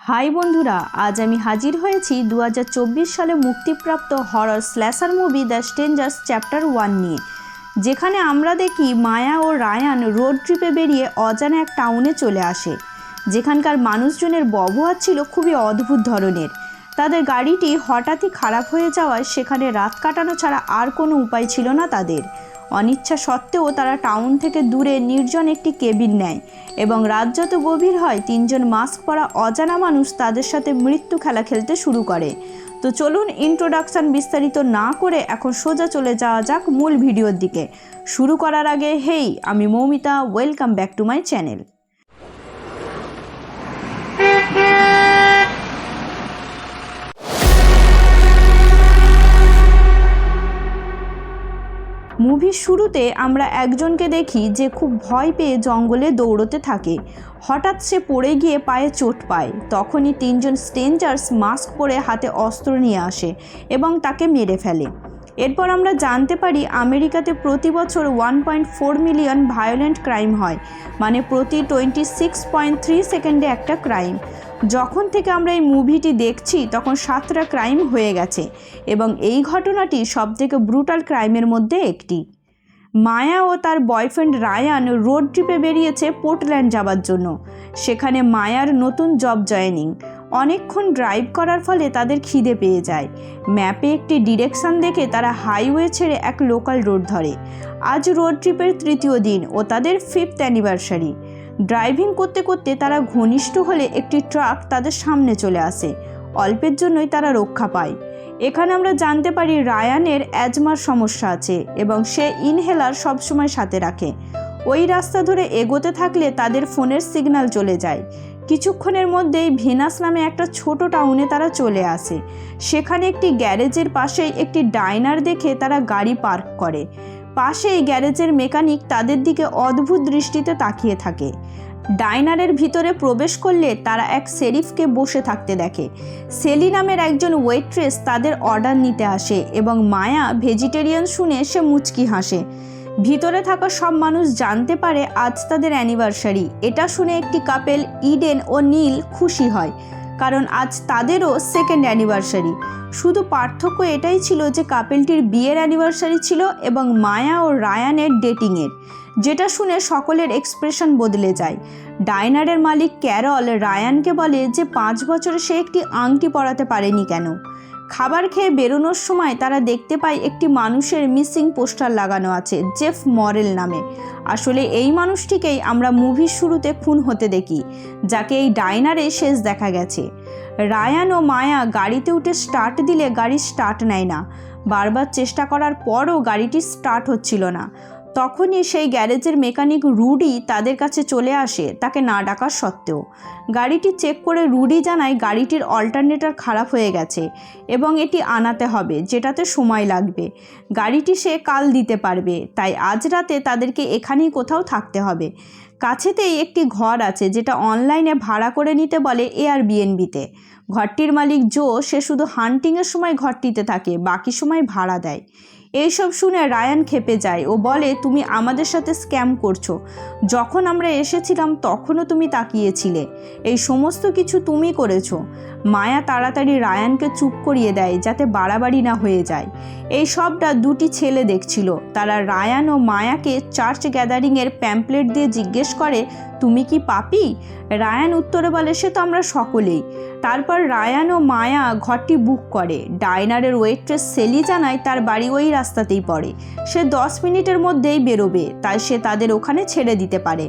High বন্ধুরা, আজ আমি হাজির হয়েছি 2024 সালে মুক্তিপ্রাপ্ত horror slasher movie the strangers chapter 1 নিয়ে, যেখানে আমরা দেখি মায়া ও রায়ান রোড ট্রিপে বেরিয়ে অজানা এক টাউনে চলে আসে, যেখানকার মানুষজনের ব্যবহার ছিল খুবই অদ্ভুত ধরনের। তাদের গাড়িটি হঠাৎই খারাপ হয়ে যাওয়ায় সেখানে রাত কাটানো ছাড়া আর কোনো উপায় ছিল না তাদের। অনিচ্ছা সত্ত্বেও তারা টাউন থেকে দূরে নির্জন একটি কেবিন নেয় এবং রাত যত গভীর হয় তিনজন মাস্ক পরা অজানা মানুষ তাদের সাথে মৃত্যু খেলা খেলতে শুরু করে। তো চলুন ইন্ট্রোডাকশন বিস্তারিত না করে এখন সোজা চলে যাওয়া যাক মূল ভিডিওর দিকে। শুরু করার আগে হেই, আমি Moumita, welcome back to my channel. মুভির শুরুতে আমরা একজনকে দেখি যে খুব ভয় পেয়ে জঙ্গলে দৌড়তে থাকে। হঠাৎ সে পড়ে গিয়ে পায়ে চোট পায়। তখনই তিনজন স্ট্রেঞ্জার্স মাস্ক পরে হাতে অস্ত্র নিয়ে আসে এবং তাকে মেরে ফেলে। এরপর আমরা জানতে পারি আমেরিকাতে প্রতি বছর 1.4 মিলিয়ন ভায়োলেন্ট ক্রাইম হয়, মানে প্রতি 26.3 সেকেন্ডে একটা ক্রাইম। যখন থেকে আমরা এই মুভিটি দেখছি তখন 7টা ক্রাইম হয়ে গেছে এবং এই ঘটনাটি সবথেকে ব্রুটাল ক্রাইমের মধ্যে একটি। মায়া ও তার বয়ফ্রেন্ড রায়ান রোড ট্রিপে বেরিয়েছে পোর্টল্যান্ড যাবার জন্য। সেখানে মায়ার নতুন জব জয়েনিং। অনেকক্ষণ ড্রাইভ করার ফলে তাদের খিদে পেয়ে যায়। ম্যাপে একটি ডিরেকশন দেখে তারা হাইওয়ে ছেড়ে এক লোকাল রোড ধরে। আজ রোড ট্রিপের 3য় দিন ও তাদের 5th অ্যানিভার্সারি। ড্রাইভিং করতে করতে তারা ঘনিষ্ঠ হলে একটি ট্রাক তাদের সামনে চলে আসে। অল্পের জন্যই তারা রক্ষা পায়। এখানে আমরা জানতে পারি রায়ানের অ্যাজমার সমস্যা আছে এবং সে ইনহেলার সবসময় সাথে রাখে। ওই রাস্তা ধরে এগোতে থাকলে তাদের ফোনের সিগন্যাল চলে যায়। কিছুক্ষণের মধ্যেই ভেনাস নামে একটা ছোট টাউনে তারা চলে আসে। সেখানে একটি গ্যারেজের পাশেই একটি ডাইনার দেখে তারা গাড়ি পার্ক করে। পাশেই গ্যারেজের মেকানিক তাদের দিকে অদ্ভুত দৃষ্টিতে তাকিয়ে থাকে। ডাইনারের ভিতরে প্রবেশ করলে তারা এক শেরিফকে বসে থাকতে দেখে। সেলি নামের একজন ওয়েট্রেস তাদের অর্ডার নিতে আসে এবং মায়া ভেজিটেরিয়ান শুনে সে মুচকি হাসে। ভিতরে থাকা সব মানুষ জানতে পারে আজ তাদের অ্যানিভার্সারি। এটা শুনে একটি কাপেল ইডেন ও নীল খুশি হয়, কারণ আজ তাদেরও 2nd অ্যানিভার্সারি। শুধু পার্থক্য এটাই ছিল যে কাপেলটির বিয়ের অ্যানিভার্সারি ছিল এবং মায়া ও রায়ানের ডেটিংয়ের, যেটা শুনে সকলের এক্সপ্রেশন বদলে যায়। ডাইনারের মালিক ক্যারল রায়ানকে বলে যে 5 বছরে সে একটি আংটি পরাতে পারেনি কেন। খাবার খেয়ে বেরোনোর সময় তারা দেখতে পায় একটি মানুষের মিসিং পোস্টার লাগানো আছে জেফ মরেল নামে। আসলে এই মানুষটিকেই আমরা মুভির শুরুতে খুন হতে দেখি, যাকে এই ডাইনারে শেষ দেখা গেছে। রায়ান ও মায়া গাড়িতে উঠে স্টার্ট দিলে গাড়ি স্টার্ট নেয় না। বারবার চেষ্টা করার পরও গাড়িটি স্টার্ট হচ্ছিল না। তখনই সেই গ্যারেজের মেকানিক রুডি তাদের কাছে চলে আসে, তাকে না ডাকার সত্ত্বেও। গাড়িটি চেক করে রুডি জানায় গাড়িটির অল্টারনেটর খারাপ হয়ে গেছে এবং এটি আনাতে হবে, যেটাতে সময় লাগবে। গাড়িটি সে কাল দিতে পারবে, তাই আজ রাতে তাদেরকে এখানেই কোথাও থাকতে হবে। কাছেতেই একটি ঘর আছে যেটা অনলাইনে ভাড়া করে নিতে বলে এয়ারবিএনবিতে। ঘরটির মালিক জো, সে শুধু হান্টিংয়ের সময় ঘরটিতে থাকে, বাকি সময় ভাড়া দেয়। এইসব শুনে রায়ান ক্ষেপে যায় ও বলে, তুমি আমাদের সাথে স্ক্যাম করছো। যখন আমরা এসেছিলাম তখনও তুমি তাকিয়েছিলে। এই সমস্ত কিছু তুমি করেছো। মায়া তাড়াতাড়ি রায়ানকে চুপ করিয়ে দেয় যাতে বাড়াবাড়ি না হয়ে যায়। এই সবটা দুটি ছেলে দেখছিল। তারা রায়ান ও মায়াকে চার্চ গ্যাদারিংয়ের প্যাম্পলেট দিয়ে জিজ্ঞেস করে, তুমি কি পাপী? রায়ান উত্তরে বলে, সে তো আমরা সকলেই। তারপর রায়ান ও মায়া ঘরটি বুক করে। ডাইনারের ওয়েট্রেস সেলি জানায় তার বাড়ি ওই রাস্তাতেই পড়ে। সে 10 মিনিটের মধ্যেই বেরোবে, তাই সে তাদের ওখানে ছেড়ে দিতে পারে।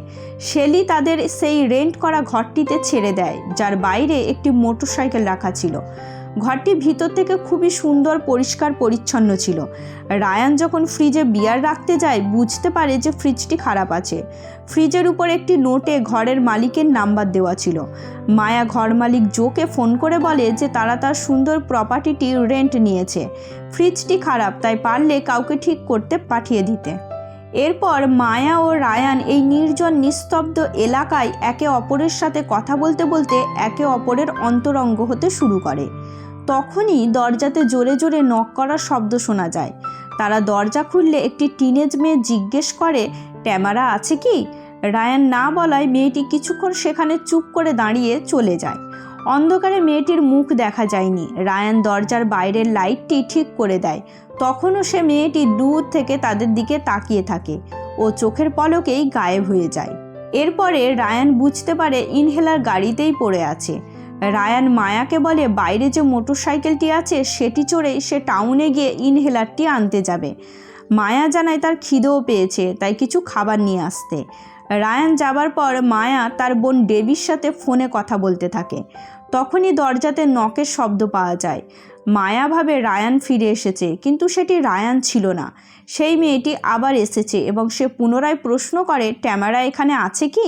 সেলি তাদের সেই রেন্ট করা ঘরটিতে ছেড়ে দেয়, যার বাইরে একটি মোটরসাইকেল রাখা ছিল। ঘরটি ভিতর থেকে খুবই সুন্দর, পরিষ্কার পরিচ্ছন্ন ছিল। রায়ান যখন ফ্রিজে বিয়ার রাখতে যায় বুঝতে পারে যে ফ্রিজটি খারাপ আছে। ফ্রিজের উপর একটি নোটে ঘরের মালিকের নাম্বার দেওয়া ছিল। মায়া ঘর মালিক জোকে ফোন করে বলে যে তারা তার সুন্দর প্রপার্টিটি রেন্ট নিয়েছে। ফ্রিজটি খারাপ, তাই পারলে কাউকে ঠিক করতে পাঠিয়ে দিতে। এরপর মায়া ও রায়ান এই নির্জন নিস্তব্ধ এলাকায় একে অপরের সাথে কথা বলতে বলতে একে অপরের অন্তরঙ্গ হতে শুরু করে। তখনই দরজাতে জোরে জোরে নক করার শব্দ শোনা যায়। তারা দরজা খুললে একটি টিনেজ মেয়ে জিজ্ঞেস করে, ক্যামেরা আছে কি? রায়ান না বলায় মেয়েটি কিছুক্ষণ সেখানে চুপ করে দাঁড়িয়ে চলে যায়। অন্ধকারে মেয়েটির মুখ দেখা যায়নি। রায়ান দরজার বাইরের লাইটটি ঠিক করে দেয়। তখনও সে মেয়েটি দূর থেকে তাদের দিকে তাকিয়ে থাকে ও চোখের পলকেই গায়েব হয়ে যায়। এরপরে রায়ান বুঝতে পারে ইনহেলার গাড়িতেই পড়ে আছে। রায়ান মায়াকে বলে বাইরে যে মোটরসাইকেলটি আছে সেটি চড়েই সে টাউনে গিয়ে ইনহেলারটি আনতে যাবে। মায়া জানায় তার খিদেও পেয়েছে, তাই কিছু খাবার নিয়ে আসতে। রায়ান যাবার পর মায়া তার বোন ডেবির সাথে ফোনে কথা বলতে থাকে। তখনই দরজাতে নকের শব্দ পাওয়া যায়। মায়া ভাবে রায়ান ফিরে এসেছে, কিন্তু সেটি রায়ান ছিল না। সেই মেয়েটি আবার এসেছে এবং সে পুনরায় প্রশ্ন করে ট্যামারা এখানে আছে কি?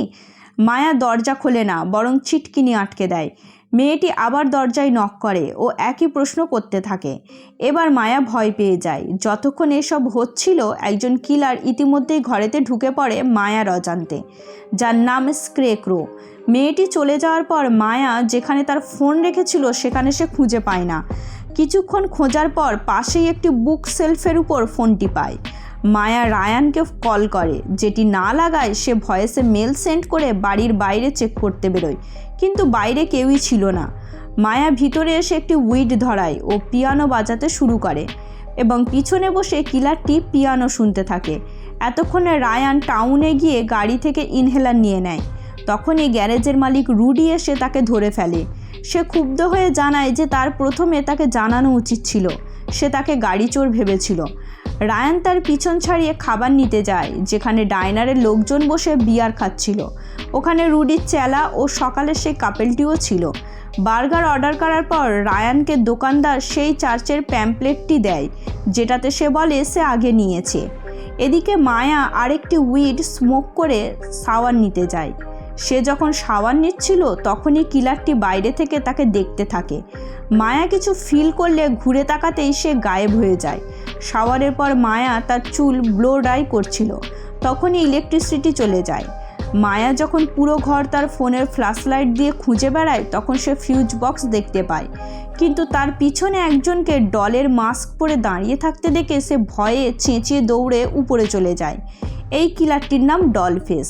মায়া দরজা খোলে না, বরং ছিটকিনি আটকে দেয়। মেয়েটি আবার দরজায় নক করে ও একই প্রশ্ন করতে থাকে। এবার মায়া ভয় পেয়ে যায়। যতক্ষণ এসব হচ্ছিল একজন কিলার ইতিমধ্যেই ঘরেতে ঢুকে পড়ে মায়ার অজান্তে, যার নাম স্ক্রেক্রো। মেয়েটি চলে যাওয়ার পর মায়া যেখানে তার ফোন রেখেছিল সেখানে সে খুঁজে পায় না। কিছুক্ষণ খোঁজার পর পাশেই একটি বুক সেলফের উপর ফোনটি পায়। মায়া রায়ানকে কল করে, যেটি না লাগায় সে ভয়েসে মেল সেন্ড করে বাড়ির বাইরে চেক করতে বেরোয়, কিন্তু বাইরে কেউই ছিল না। মায়া ভিতরে এসে একটি উইড ধরায় ও পিয়ানো বাজাতে শুরু করে এবং পিছনে বসে কিলারটি পিয়ানো শুনতে থাকে। এতক্ষণে রায়ান টাউনে গিয়ে গাড়ি থেকে ইনহেলার নিয়ে নেয়। তখনই গ্যারেজের মালিক রুডি এসে তাকে ধরে ফেলে। সে ক্ষুব্ধ হয়ে জানায় যে তার প্রথমে তাকে জানানো উচিত ছিল, সে তাকে গাড়ি চোর ভেবেছিল। রায়ান তার পিছন ছাড়িয়ে খাবার নিতে যায়, যেখানে ডাইনারের লোকজন বসে বিয়ার খাচ্ছিল। ওখানে রুডির চেলা ও সকালের সেই কাপেলটিও ছিল। বার্গার অর্ডার করার পর রায়ানকে দোকানদার সেই চার্চের প্যাম্পলেটটি দেয়, যেটাতে সে বলে সে আগে নিয়েছে। এদিকে মায়া আরেকটি উইড স্মোক করে শাওয়ার নিতে যায়। সে যখন শাওয়ার নিচ্ছিল তখনই কিলারটি বাইরে থেকে তাকে দেখতে থাকে। মায়া কিছু ফিল করলে ঘুরে তাকাতেই সে গায়েব হয়ে যায়। শাওয়ারের পর মায়া তার চুল ব্লো ড্রাই করছিল, তখনই ইলেকট্রিসিটি চলে যায়। মায়া যখন পুরো ঘর তার ফোনের ফ্ল্যাশ লাইট দিয়ে খুঁজে বেড়ায় তখন সে ফিউজ বক্স দেখতে পায়, কিন্তু তার পিছনে একজনকে ডলের মাস্ক পরে দাঁড়িয়ে থাকতে দেখে সে ভয়ে চেঁচিয়ে দৌড়ে উপরে চলে যায়। এই কিলারটির নাম ডলফেস।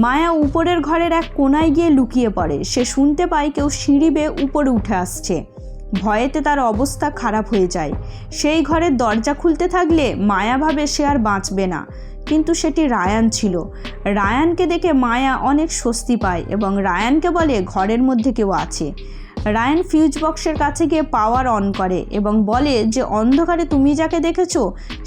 মায়া উপরের ঘরের এক কোনায় গিয়ে লুকিয়ে পড়ে। সে শুনতে পায় কেউ সিঁড়ি বেয়ে উপরে উঠে আসছে। ভয়েতে তার অবস্থা খারাপ হয়ে যায়। সেই ঘরের দরজা খুলতে থাকলে মায়া ভাবে সে আর বাঁচবে না, কিন্তু সেটি রায়ান ছিল। রায়ানকে দেখে মায়া অনেক স্বস্তি পায় এবং রায়ানকে বলে ঘরের মধ্যে কেউ আছে। রায়ান ফিউজ বক্সের কাছে গিয়ে পাওয়ার অন করে এবং বলে যে অন্ধকারে তুমি যাকে দেখেছো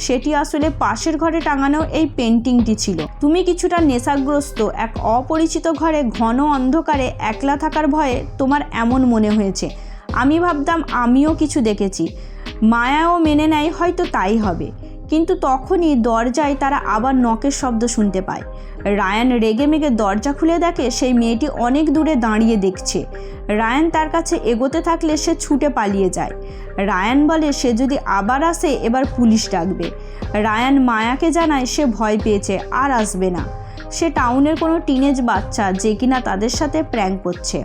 সেটি আসলে পাশের ঘরে টাঙানো এই পেন্টিংটি ছিল। তুমি কিছুটা নেশাগ্রস্ত এক অপরিচিত ঘরে ঘন অন্ধকারে একলা থাকার ভয়ে তোমার এমন মনে হয়েছে। আমি ভাবতাম আমিও কিছু দেখেছি। মায়াও মেনে নেয় হয়তো তাই হবে, কিন্তু তখনই দরজায় তারা আবার নকের শব্দ শুনতে পায়। রায়ান রেগে মেগে দরজা খুলে দেখে সেই মেয়েটি অনেক দূরে দাঁড়িয়ে দেখছে। রায়ান তার কাছে এগোতে থাকলে সে ছুটে পালিয়ে যায়। রায়ান বলে সে যদি আবার আসে এবার পুলিশ ডাকবে। রায়ান মায়াকে জানায় সে ভয় পেয়েছে, আর আসবে না। সে টাউনের কোনো টিনেজ বাচ্চা যে কিনা তাদের সাথে প্র্যাঙ্ক করছে।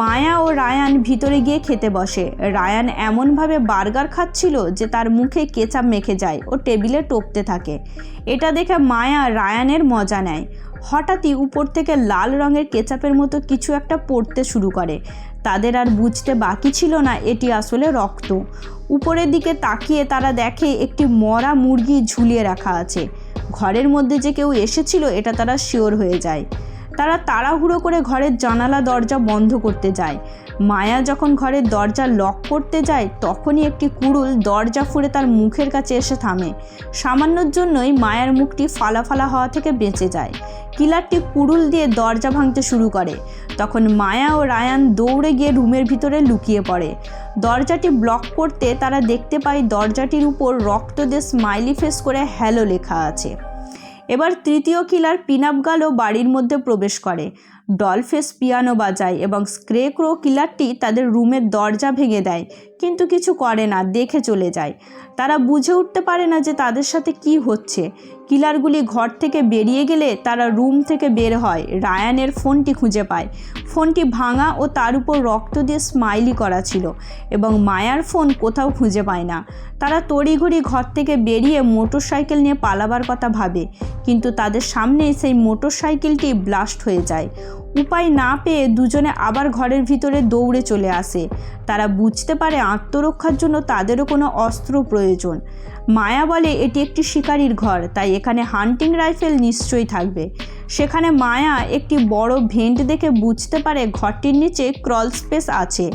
মায়া ও রায়ান ভিতরে গিয়ে খেতে বসে। রায়ান এমনভাবে বার্গার খাচ্ছিল যে তার মুখে কেচাপ মেখে যায় ও টেবিলে টপতে থাকে। এটা দেখে মায়া রায়ানের মজা নেয়। হঠাৎই উপর থেকে লাল রঙের কেচাপের মতো কিছু একটা পড়তে শুরু করে। তাদের আর বুঝতে বাকি ছিল না এটি আসলে রক্ত। উপরের দিকে তাকিয়ে তারা দেখে একটি মরা মুরগি ঝুলিয়ে রাখা আছে। ঘরের মধ্যে যে কেউ এসেছিল এটা তারা শিওর হয়ে যায়। তারা তাড়াহুড়ো করে ঘরের জানালা দরজা বন্ধ করতে যায়। মায়া যখন ঘরের দরজা লক করতে যায় তখনই একটি কুড়ুল দরজা ফুঁড়ে তার মুখের কাছে এসে থামে। সামান্যর জন্যই মায়ার মুখটি ফালা ফালা হওয়া থেকে বেঁচে যায়। কিলারটি কুড়ুল দিয়ে দরজা ভাঙতে শুরু করে। তখন মায়া ও রায়ান দৌড়ে গিয়ে রুমের ভিতরে লুকিয়ে পড়ে। দরজাটি ব্লক করতে তারা দেখতে পায় দরজাটির উপর রক্ত দিয়ে স্মাইলি ফেস করে হ্যালো লেখা আছে। এবার তৃতীয় কিলার পিনআপ গার্লও বাড়ির মধ্যে প্রবেশ করে। ডলফেস পিয়ানো বাজায় এবং স্ক্রেক্রো কিলারটি তাদের রুমের দরজা ভেঙে দেয়, কিন্তু কিছু করে না, দেখে চলে যায়। তারা বুঝে উঠতে পারে না যে তাদের সাথে কি হচ্ছে। কিলারগুলি ঘর থেকে বেরিয়ে গেলে তারা রুম থেকে বের হয়। রায়ানের ফোনটি খুঁজে পায়। ফোনটি ভাঙা ও তার উপর রক্ত দিয়ে স্মাইলি করা ছিল এবং মায়ার ফোন কোথাও খুঁজে পায় না। তারা তড়িঘড়ি ঘর থেকে বেরিয়ে মোটরসাইকেল নিয়ে পালাবার কথা ভাবে, কিন্তু তাদের সামনেই সেই মোটরসাইকেলটি ব্লাস্ট হয়ে যায়। উপায় না পেয়ে দুজনে আবার ঘরের ভিতরে দৌড়ে চলে আসে। তারা বুঝতে পারে আত্মরক্ষার জন্য তাদেরও কোনো অস্ত্র প্রয়োজন। মায়া বলে এটি একটি শিকারীর ঘর, তাই এখানে হান্টিং রাইফেল নিশ্চয়ই থাকবে। সেখানে মায়া একটি বড় ভেন্ট দেখে বুঝতে পারে ঘরটির নিচে ক্রল স্পেস আছে,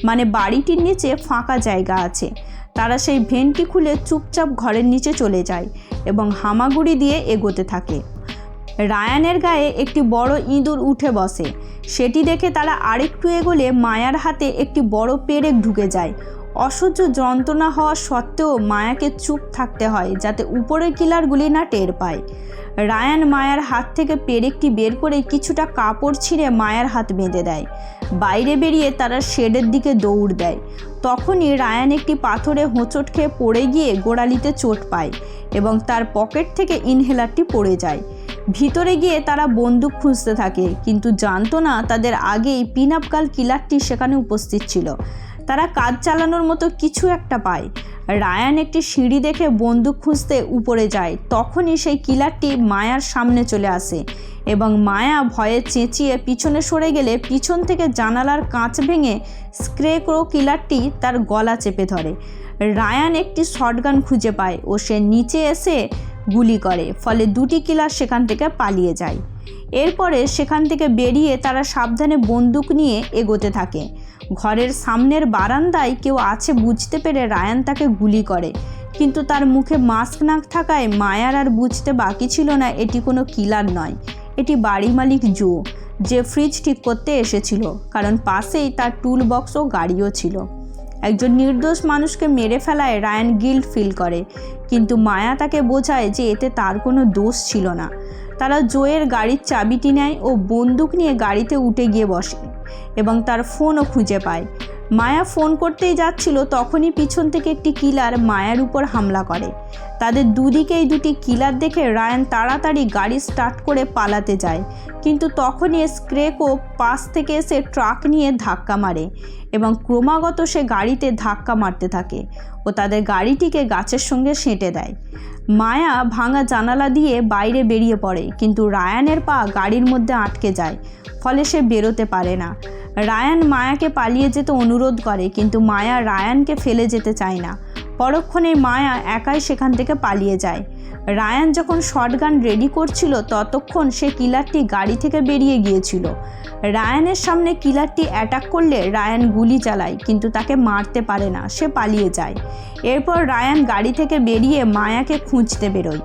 মানে বাড়িটির নিচে ফাঁকা জায়গা আছে। তারা সেই ভেন্টটি খুলে চুপচাপ ঘরের নিচে চলে যায় এবং হামাগুড়ি দিয়ে এগোতে থাকে। রায়ানের গায়ে একটি বড় ইঁদুর উঠে বসে। সেটি দেখে তারা আরেকটু এগোলে মায়ার হাতে একটি বড় পেরেক ঢুকে যায়। অসহ্য যন্ত্রণা হওয়া সত্ত্বেও মায়াকে চুপ থাকতে হয় যাতে উপরের কিলারগুলি না টের পায়। রায়ান মায়ার হাত থেকে পেরেকটি বের করে কিছুটা কাপড় ছিঁড়ে মায়ার হাত বেঁধে দেয়। বাইরে বেরিয়ে তারা শেডের দিকে দৌড় দেয়। তখনই রায়ান একটি পাথরে হোঁচট খেয়ে পড়ে গিয়ে গোড়ালিতে চোট পায় এবং তার পকেট থেকে ইনহেলারটি পড়ে যায়। ভিতরে গিয়ে তারা বন্দুক খুঁজতে থাকে, কিন্তু জানতো না তাদের আগেই পিন আপ গার্ল কিলারটি সেখানে উপস্থিত ছিল। তারা কাজ চালানোর মতো কিছু একটা পায়। রায়ান একটি সিঁড়ি দেখে বন্দুক খুঁজতে উপরে যায়। তখনই সেই কিলারটি মায়ার সামনে চলে আসে এবং মায়া ভয়ে চেঁচিয়ে পিছনে সরে গেলে পিছন থেকে জানালার কাঁচ ভেঙে স্ক্রেক্রো কিলারটি তার গলা চেপে ধরে। রায়ান একটি শটগান খুঁজে পায় ও সে নিচে এসে গুলি করে, ফলে দুটি কিলার সেখান থেকে পালিয়ে যায়। এরপরে সেখান থেকে বেরিয়ে তারা সাবধানে বন্দুক নিয়ে এগোতে থাকে। ঘরের সামনের বারান্দায় কেউ আছে বুঝতে পেরে রায়ান তাকে গুলি করে, কিন্তু তার মুখে মাস্ক না থাকায় মায়ার আর বুঝতে বাকি ছিল না এটি কোনো কিলার নয়, এটি বাড়ি মালিক জো, যে ফ্রিজ ঠিক করতে এসেছিল, কারণ পাশেই তার টুল বক্স ও গাড়িও ছিল। একজন নির্দোষ মানুষকে মেরে ফেলায় রায়ান গিল্ট ফিল করে, কিন্তু মায়া তাকে বোঝায় যে এতে তার কোনো দোষ ছিল না। তারা জোয়ের গাড়ির চাবিটি নেয় ও বন্দুক নিয়ে গাড়িতে উঠে গিয়ে বসে এবং তার ফোনও খুঁজে পায়। মায়া ফোন করতেই যাচ্ছিল, তখনই পিছন থেকে একটি কিলার মায়ার উপর হামলা করে। তাদের দুদিকেই দুটি কিলার দেখে রায়ান তাড়াতাড়ি গাড়ি স্টার্ট করে পালাতে যায়, কিন্তু তখনই স্ক্রেকো পাশ থেকে এসে ট্রাক নিয়ে ধাক্কা মারে এবং ক্রমাগত সে গাড়িতে ধাক্কা মারতে থাকে ও তাদের গাড়িটিকে গাছের সঙ্গে সেঁটে দেয়। মায়া ভাঙা জানালা দিয়ে বাইরে বেরিয়ে পড়ে, কিন্তু রায়ানের পা গাড়ির মধ্যে আটকে যায়, ফলে সে বেরোতে পারে না। রায়ান মায়াকে পালিয়ে যেতে অনুরোধ করে, কিন্তু মায়া রায়ানকে ফেলে যেতে চায় না। পরক্ষণে মায়া একাই সেখান থেকে পালিয়ে যায়। রায়ান যখন শটগান রেডি করছিল ততক্ষণ সে কিলারটি গাড়ি থেকে বেরিয়ে গিয়েছিল। রায়ানের সামনে কিলারটি অ্যাটাক করলে রায়ান গুলি চালায়, কিন্তু তাকে মারতে পারে না, সে পালিয়ে যায়। এরপর রায়ান গাড়ি থেকে বেরিয়ে মায়াকে খুঁজতে বেরোয়।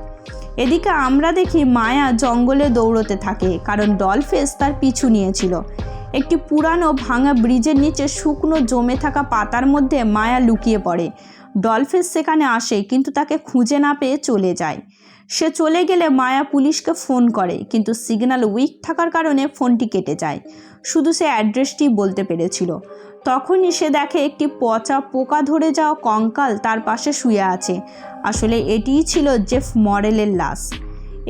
এদিকে আমরা দেখি মায়া জঙ্গলে দৌড়তে থাকে, কারণ ডলফেস তার পিছু নিয়েছিল। একটি পুরানো ভাঙা ব্রিজের নিচে শুকনো জমে থাকা পাতার মধ্যে মায়া লুকিয়ে পড়ে। ডলফেস সেখানে আসে, কিন্তু তাকে খুঁজে না পেয়ে চলে যায়। সে চলে গেলে মায়া পুলিশকে ফোন করে, কিন্তু সিগন্যাল উইক থাকার কারণে ফোনটি কেটে যায়। শুধু সে অ্যাড্রেসটি বলতে পেরেছিল। তখনই সে দেখে একটি পচা পোকা ধরে যাওয়া কঙ্কাল তার পাশে শুয়ে আছে। আসলে এটিই ছিল জেফ মরেলের লাশ।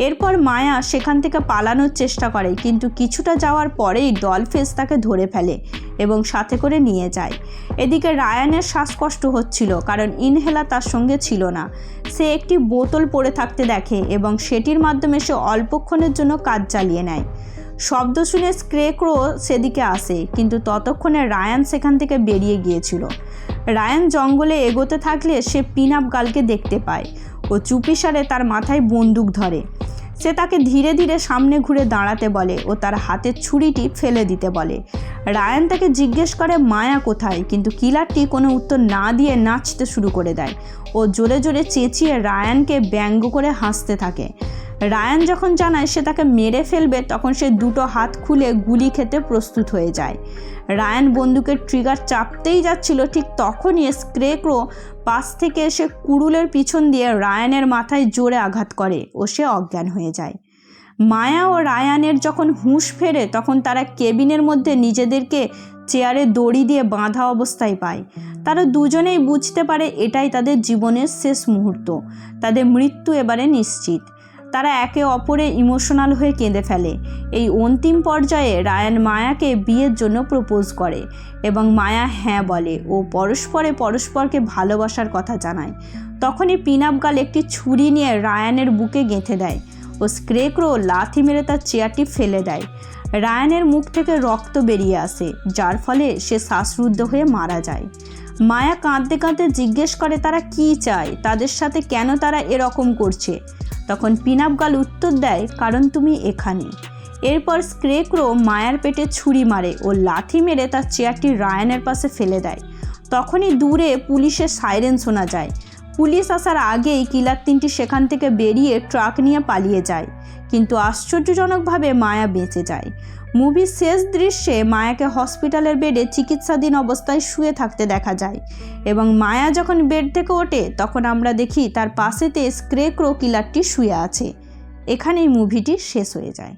এরপর মায়া সেখান থেকে পালানোর চেষ্টা করে, কিন্তু কিছুটা যাওয়ার পরেই ডলফেস তাকে ধরে ফেলে এবং সাথে করে নিয়ে যায়। এদিকে রায়ানের শ্বাসকষ্ট হচ্ছিল, কারণ ইনহেলার তার সঙ্গে ছিল না। সে একটি বোতল পড়ে থাকতে দেখে এবং সেটির মাধ্যমে সে অল্পক্ষণের জন্য কাজ চালিয়ে নেয়। শব্দ শুনে স্ক্রেক্রো সেদিকে আসে, কিন্তু ততক্ষণে রায়ান সেখান থেকে বেরিয়ে গিয়েছিল। রায়ান জঙ্গলে এগোতে থাকলে সে পিন আপ গার্লকে দেখতে পায় ও চুপিসারে তার মাথায় বন্দুক ধরে। সে তাকে ধীরে ধীরে সামনে ঘুরে দাঁড়াতে বলে ও তার হাতের ছুরিটি ফেলে দিতে বলে। রায়ান তাকে জিজ্ঞেস করে মায়া কোথায়, কিন্তু কিলারটি কোনো উত্তর না দিয়ে নাচতে শুরু করে দেয় ও জোরে জোরে চেঁচিয়ে রায়ানকে ব্যঙ্গ করে হাসতে থাকে। রায়ান যখন জানায় সে তাকে মেরে ফেলবে, তখন সে দুটো হাত খুলে গুলি খেতে প্রস্তুত হয়ে যায়। রায়ান বন্দুকের ট্রিগার চাপতেই যাচ্ছিল, ঠিক তখনই স্ক্রেক্রো পাশ থেকে এসে কুড়ুলের পিছন দিয়ে রায়ানের মাথায় জোরে আঘাত করে ও সে অজ্ঞান হয়ে যায়। মায়া ও রায়ানের যখন হুঁশ ফেরে, তখন তারা কেবিনের মধ্যে নিজেদেরকে চেয়ারে দড়ি দিয়ে বাঁধা অবস্থায় পায়। তারা দুজনেই বুঝতে পারে এটাই তাদের জীবনের শেষ মুহূর্ত, তাদের মৃত্যু এবারে নিশ্চিত। তারা একে অপরে ইমোশনাল হয়ে কেঁদে ফেলে। এই অন্তিম পর্যায়ে রায়ান মায়াকে বিয়ের জন্য প্রপোজ করে এবং মায়া হ্যাঁ বলে ও পরস্পরকে ভালোবাসার কথা জানায়। তখনই পিন আপ গার্ল একটি ছুরি নিয়ে রায়ানের বুকে গেঁথে দেয় ও স্ক্রেক্রো লাথি মেরে তার চেয়ারটি ফেলে দেয়। রায়ানের মুখ থেকে রক্ত বেরিয়ে আসে, যার ফলে সে শ্বাসরুদ্ধ হয়ে মারা যায়। মায়া কাঁদতে কাঁদতে জিজ্ঞেস করে তারা কি চায়, তাদের সাথে কেন তারা এরকম করছে। তখন পিনাপ গার্ল উত্তর দেয়, কারণ তুমি এখানে। এরপর স্ক্রেক্রো মায়ার পেটে ছুরি মারে ও লাথি মেরে তার চেয়ারটি রায়ানের পাশে ফেলে দেয়। তখনই দূরে পুলিশের সাইরেন শোনা যায়। পুলিশ আসার আগেই কিলার তিনটি সেখান থেকে বেরিয়ে ট্রাক নিয়ে পালিয়ে যায়, কিন্তু আশ্চর্যজনকভাবে মায়া বেঁচে যায়। মুভির শেষ দৃশ্যে মায়াকে হসপিটালের বেডে চিকিৎসাধীন অবস্থায় শুয়ে থাকতে দেখা যায় এবং মায়া যখন বেড থেকে ওঠে তখন আমরা দেখি তার পাশেতে স্ক্রেক্রো কিলারটি শুয়ে আছে। এখানেই মুভিটি শেষ হয়ে যায়।